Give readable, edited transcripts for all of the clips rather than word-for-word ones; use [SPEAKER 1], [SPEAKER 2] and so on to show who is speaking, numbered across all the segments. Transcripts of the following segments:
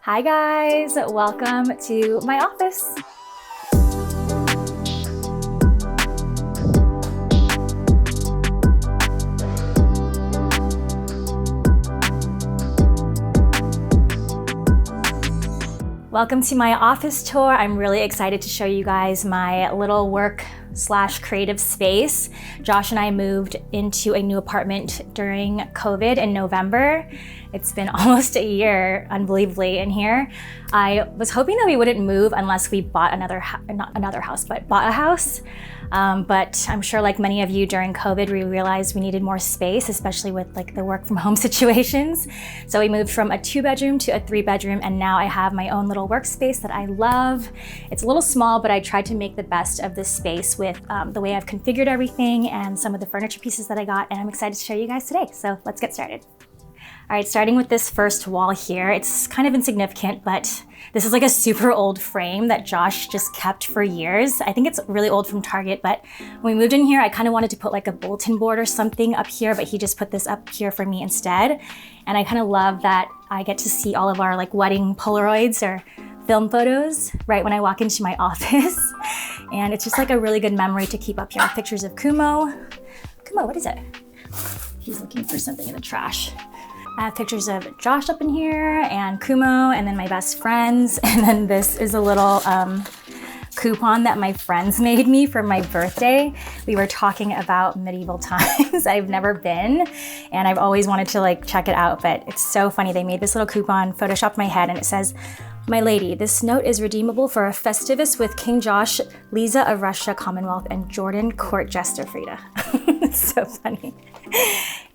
[SPEAKER 1] Hi guys, welcome to my office. Welcome to my office tour. I'm really excited to show you guys my little work/creative space. Josh and I moved into a new apartment during COVID in November. It's been almost a year, unbelievably, in here. I was hoping that we wouldn't move unless we bought bought a house. But I'm sure like many of you during COVID, we realized we needed more space, especially with like the work from home situations. So we moved from a 2-bedroom to a 3-bedroom, and now I have my own little workspace that I love. It's a little small, but I tried to make the best of this space with the way I've configured everything and some of the furniture pieces that I got, and I'm excited to show you guys today. So let's get started. All right, starting with this first wall here, it's kind of insignificant, but this is like a super old frame that Josh just kept for years. I think it's really old from Target, but when we moved in here, I kind of wanted to put like a bulletin board or something up here, but he just put this up here for me instead. And I kind of love that I get to see all of our like wedding Polaroids or film photos right when I walk into my office. And it's just like a really good memory to keep up here. Pictures of Kumo. Kumo, what is it? He's looking for something in the trash. I have pictures of Josh up in here and Kumo and then my best friends. And then this is a little coupon that my friends made me for my birthday. We were talking about medieval times. I've never been and I've always wanted to like check it out, but it's so funny. They made this little coupon, photoshopped my head, and it says, "My lady, this note is redeemable for a festivus with King Josh, Lisa of Russia, Commonwealth, and Jordan, Court Jester Frida." It's so funny.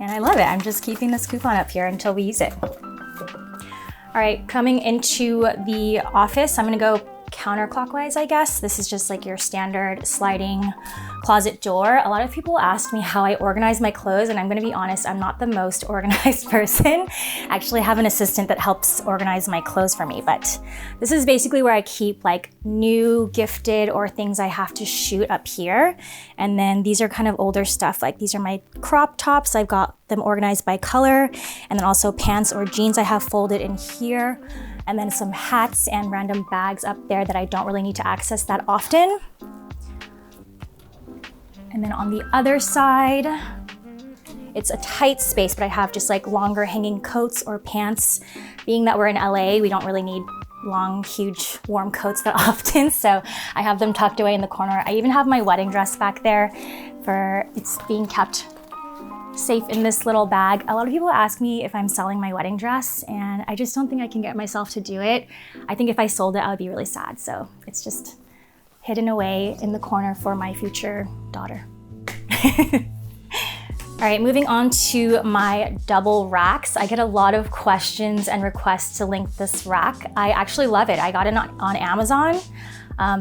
[SPEAKER 1] And I love it. I'm just keeping this coupon up here until we use it. All right, coming into the office, I'm gonna go counterclockwise, I guess. This is just like your standard sliding closet door. A lot of people ask me how I organize my clothes, and I'm gonna be honest, I'm not the most organized person. I actually have an assistant that helps organize my clothes for me, but this is basically where I keep like new, gifted, or things I have to shoot up here. And then these are kind of older stuff, like these are my crop tops. I've got them organized by color, and then also pants or jeans I have folded in here. And then some hats and random bags up there that I don't really need to access that often. And then on the other side, it's a tight space, but I have just like longer hanging coats or pants. Being that we're in LA, we don't really need long, huge, warm coats that often. So I have them tucked away in the corner. I even have my wedding dress back there for it's being kept safe in this little bag. A lot of people ask me if I'm selling my wedding dress, and I just don't think I can get myself to do it. I think if I sold it, I would be really sad. So it's just hidden away in the corner for my future daughter. All right, moving on to my double racks. I get a lot of questions and requests to link this rack. I actually love it. I got it on Amazon.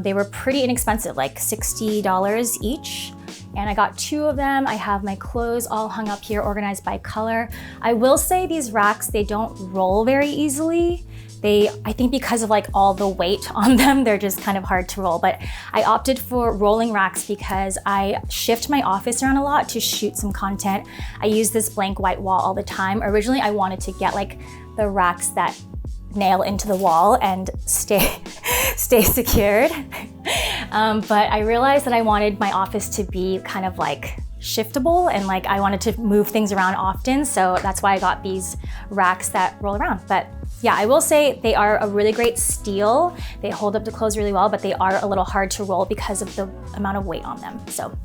[SPEAKER 1] They were pretty inexpensive, like $60 each. And I got 2 of them. I have my clothes all hung up here, organized by color. I will say these racks, they don't roll very easily. I think because of like all the weight on them, they're just kind of hard to roll. But I opted for rolling racks because I shift my office around a lot to shoot some content. I use this blank white wall all the time. Originally, I wanted to get like the racks that nail into the wall and stay secured. But I realized that I wanted my office to be kind of like shiftable, and like I wanted to move things around often. So that's why I got these racks that roll around. But yeah, I will say they are a really great steal. They hold up the clothes really well, but they are a little hard to roll because of the amount of weight on them. So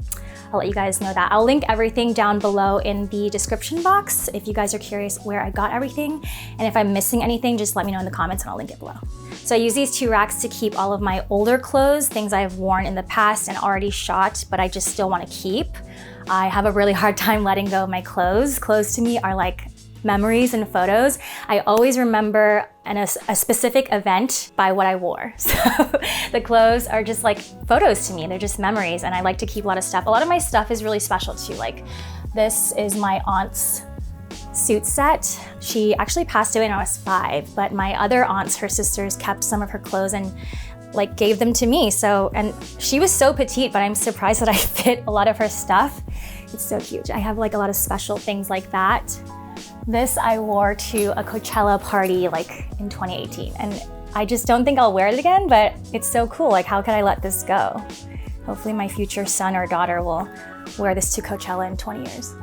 [SPEAKER 1] I'll let you guys know that. I'll link everything down below in the description box if you guys are curious where I got everything. And if I'm missing anything, just let me know in the comments and I'll link it below. So I use these 2 racks to keep all of my older clothes, things I've worn in the past and already shot, but I just still want to keep. I have a really hard time letting go of my clothes. Clothes to me are like memories and photos. I always remember a specific event by what I wore. So the clothes are just like photos to me. They're just memories, and I like to keep a lot of stuff. A lot of my stuff is really special too. Like this is my aunt's suit set. She actually passed away when I was 5, but my other aunts, her sisters, kept some of her clothes and like gave them to me. So, and she was so petite, but I'm surprised that I fit a lot of her stuff. It's so cute. I have like a lot of special things like that. This I wore to a Coachella party like in 2018, and I just don't think I'll wear it again, but it's so cool. Like, how could I let this go? Hopefully my future son or daughter will wear this to Coachella in 20 years.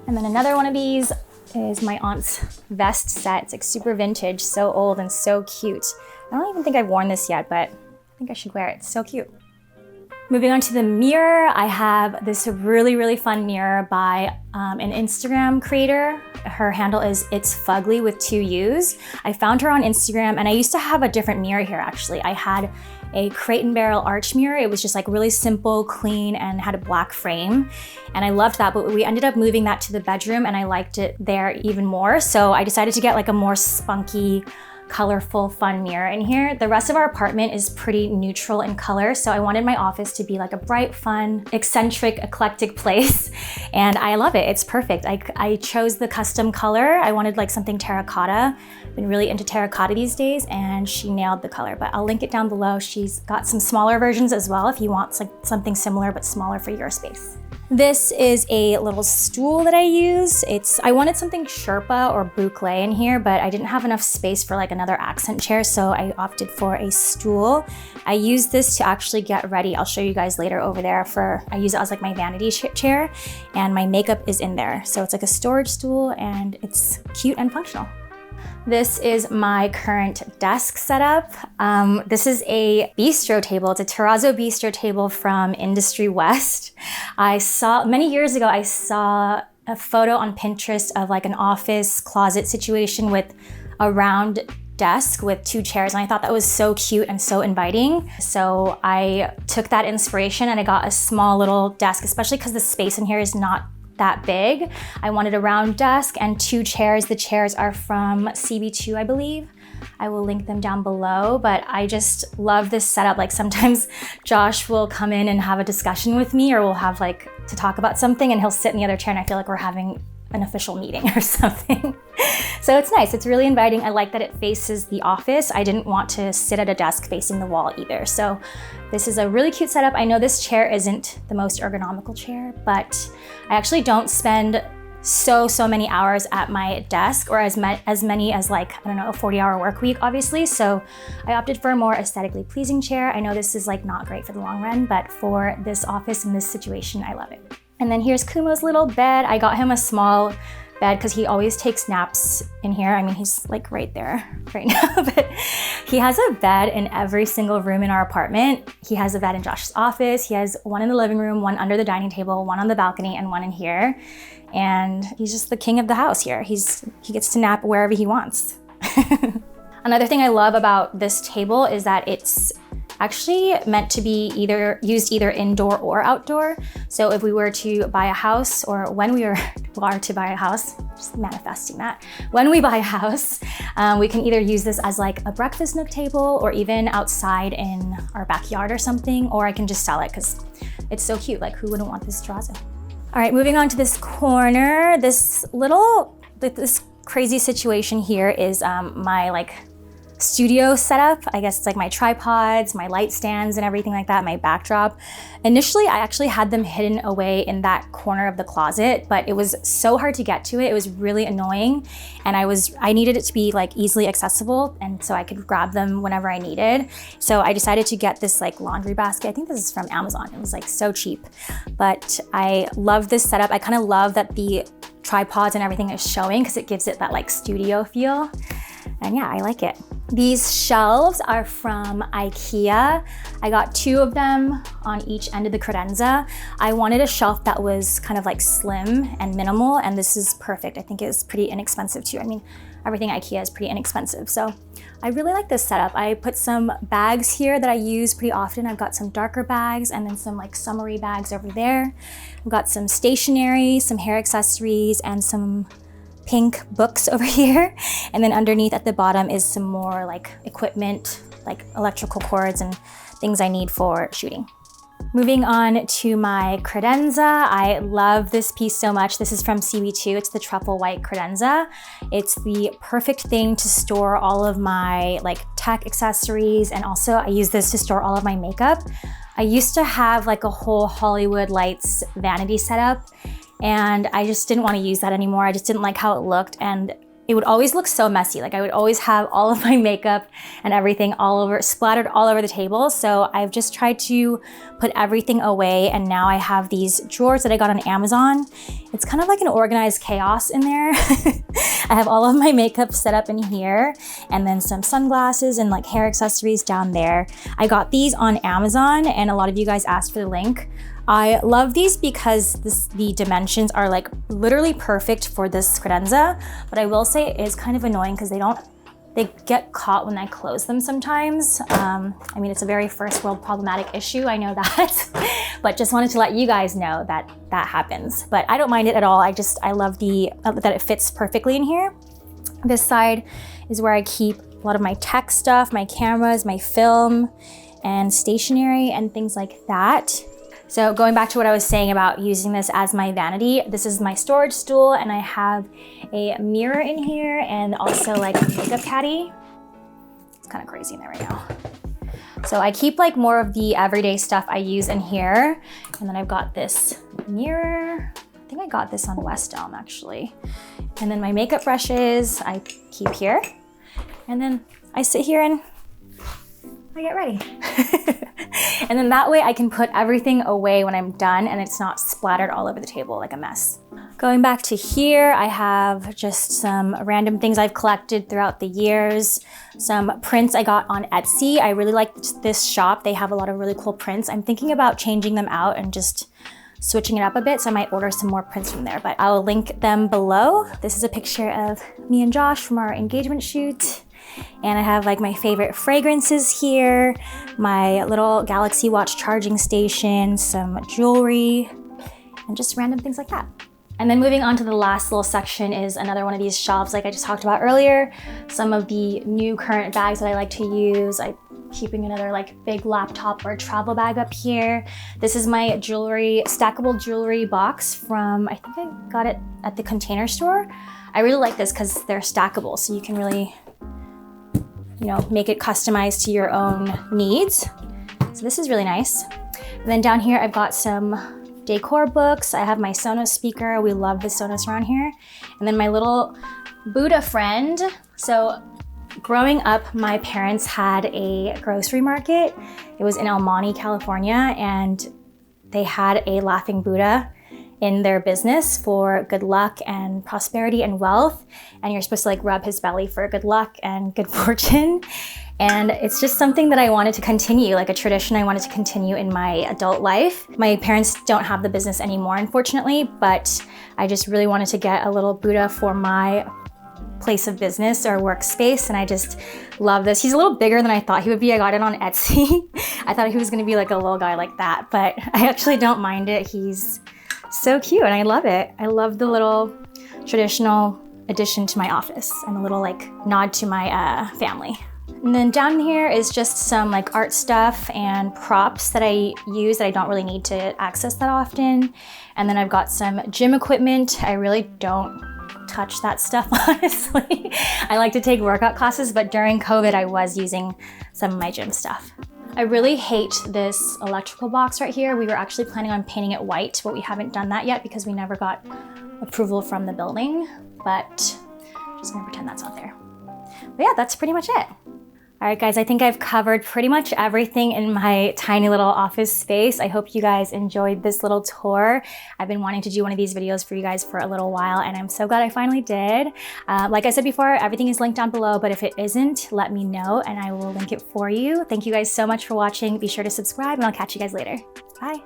[SPEAKER 1] And then another one of these is my aunt's vest set. It's like super vintage, so old and so cute. I don't even think I've worn this yet, but I think I should wear it. It's so cute. Moving on to the mirror, I have this really fun mirror by an Instagram creator. Her handle is It's Fugly with 2 U's. I found her on Instagram, and I used to have a different mirror here actually. I had a Crate and Barrel arch mirror. It was just like really simple, clean, and had a black frame. And I loved that, but we ended up moving that to the bedroom and I liked it there even more. So I decided to get like a more spunky, colorful, fun mirror in here. The rest of our apartment is pretty neutral in color, so I wanted my office to be like a bright, fun, eccentric, eclectic place, and I love it. It's perfect. I chose the custom color. I wanted like something terracotta. Been really into terracotta these days, and she nailed the color, but I'll link it down below. She's got some smaller versions as well if you want like something similar but smaller for your space. This is a little stool that I use. I wanted something Sherpa or boucle in here, but I didn't have enough space for like another accent chair, so I opted for a stool. I use this to actually get ready. I'll show you guys later over there. I use it as like my vanity chair, and my makeup is in there. So it's like a storage stool, and it's cute and functional. This is my current desk setup. This is a bistro table. It's a terrazzo bistro table from Industry West. Many years ago, I saw a photo on Pinterest of like an office closet situation with a round desk with 2 chairs, and I thought that was so cute and so inviting. So I took that inspiration and I got a small little desk, especially because the space in here is not that big. I wanted a round desk and 2 chairs. The chairs are from CB2, I believe. I will link them down below, but I just love this setup. Like sometimes Josh will come in and have a discussion with me, or we'll have like to talk about something, and he'll sit in the other chair and I feel like we're having an official meeting or something. So it's nice, it's really inviting. I like that it faces the office. I didn't want to sit at a desk facing the wall either. So this is a really cute setup. I know this chair isn't the most ergonomical chair, but I actually don't spend so many hours at my desk, or as many as like, I don't know, a 40-hour work week, obviously. So I opted for a more aesthetically pleasing chair. I know this is like not great for the long run, but for this office and this situation, I love it. And then here's Kumo's little bed. I got him a small bed because he always takes naps in here. I mean, he's like right there right now, but he has a bed in every single room in our apartment. He has a bed in Josh's office. He has one in the living room, one under the dining table, one on the balcony, and one in here. And he's just the king of the house here. He gets to nap wherever he wants. Another thing I love about this table is that it's actually meant to be used either indoor or outdoor. So if we were to buy a house, or when we are to buy a house, just manifesting that, when we buy a house, we can either use this as like a breakfast nook table, or even outside in our backyard or something, or I can just sell it because it's so cute. Like, who wouldn't want this terrazzo? All right, moving on to this corner. This crazy situation here is my like studio setup. I guess it's like my tripods, my light stands and everything like that, my backdrop. Initially, I actually had them hidden away in that corner of the closet, but it was so hard to get to it. It was really annoying, and I needed it to be like easily accessible, and so I could grab them whenever I needed. So I decided to get this like laundry basket. I think this is from Amazon. It was like so cheap, but I love this setup. I kind of love that the tripods and everything is showing because it gives it that like studio feel. And yeah, I like it. These shelves are from IKEA. I got 2 of them on each end of the credenza. I wanted a shelf that was kind of like slim and minimal, and this is perfect. I think it's pretty inexpensive too. I mean, everything IKEA is pretty inexpensive. So I really like this setup. I put some bags here that I use pretty often. I've got some darker bags and then some like summery bags over there. I've got some stationery, some hair accessories, and some pink books over here. And then underneath at the bottom is some more like equipment, like electrical cords and things I need for shooting. Moving on to my credenza. I love this piece so much. This is from CB2. It's the truffle white credenza. It's the perfect thing to store all of my like tech accessories, and also I use this to store all of my makeup. I used to have like a whole Hollywood Lights vanity setup, and I just didn't want to use that anymore. I just didn't like how it looked, and it would always look so messy. Like I would always have all of my makeup and everything all over, splattered all over the table. So I've just tried to put everything away, and now I have these drawers that I got on Amazon. It's kind of like an organized chaos in there. I have all of my makeup set up in here, and then some sunglasses and like hair accessories down there. I got these on Amazon, and a lot of you guys asked for the link. I love these because the dimensions are like literally perfect for this credenza, but I will say it is kind of annoying because they get caught when I close them sometimes. I mean, it's a very first world problematic issue, I know that, but just wanted to let you guys know that that happens. But I don't mind it at all. I love that it fits perfectly in here. This side is where I keep a lot of my tech stuff, my cameras, my film, and stationery and things like that. So going back to what I was saying about using this as my vanity, this is my storage stool, and I have a mirror in here and also like a makeup caddy. It's kind of crazy. There we go. So I keep like more of the everyday stuff I use in here. And then I've got this mirror. I think I got this on West Elm actually. And then my makeup brushes I keep here. And then I sit here and I get ready. And then that way I can put everything away when I'm done and it's not splattered all over the table like a mess. Going back to here, I have just some random things I've collected throughout the years. Some prints I got on Etsy. I really like this shop. They have a lot of really cool prints. I'm thinking about changing them out and just switching it up a bit, so I might order some more prints from there, but I will link them below. This is a picture of me and Josh from our engagement shoot. And I have like my favorite fragrances here, my little Galaxy Watch charging station, some jewelry, and just random things like that. And then moving on to the last little section is another one of these shelves like I just talked about earlier. Some of the new current bags that I like to use. I'm keeping another like big laptop or travel bag up here. This is my jewelry, stackable jewelry box from, I think I got it at the Container Store. I really like this because they're stackable, so you can really, you know, make it customized to your own needs. So this is really nice. And then down here, I've got some decor books. I have my Sonos speaker. We love the Sonos around here. And then my little Buddha friend. So growing up, my parents had a grocery market. It was in El Monte, California, and they had a laughing Buddha in their business for good luck and prosperity and wealth. And you're supposed to like rub his belly for good luck and good fortune. And it's just something that I wanted to continue, like a tradition I wanted to continue in my adult life. My parents don't have the business anymore, unfortunately, but I just really wanted to get a little Buddha for my place of business or workspace, and I just love this. He's a little bigger than I thought he would be. I got it on Etsy. I thought he was gonna be like a little guy like that, but I actually don't mind it. He's so cute and I love it. I love the little traditional addition to my office and a little like nod to my family. And then down here is just some like art stuff and props that I use that I don't really need to access that often. And then I've got some gym equipment. I really don't touch that stuff, honestly. I like to take workout classes, but during COVID, I was using some of my gym stuff. I really hate this electrical box right here. We were actually planning on painting it white, but we haven't done that yet because we never got approval from the building, but I'm just gonna pretend that's not there. But yeah, that's pretty much it. All right, guys, I think I've covered pretty much everything in my tiny little office space. I hope you guys enjoyed this little tour. I've been wanting to do one of these videos for you guys for a little while, and I'm so glad I finally did. Like I said before, everything is linked down below, but if it isn't, let me know and I will link it for you. Thank you guys so much for watching. Be sure to subscribe and I'll catch you guys later. Bye.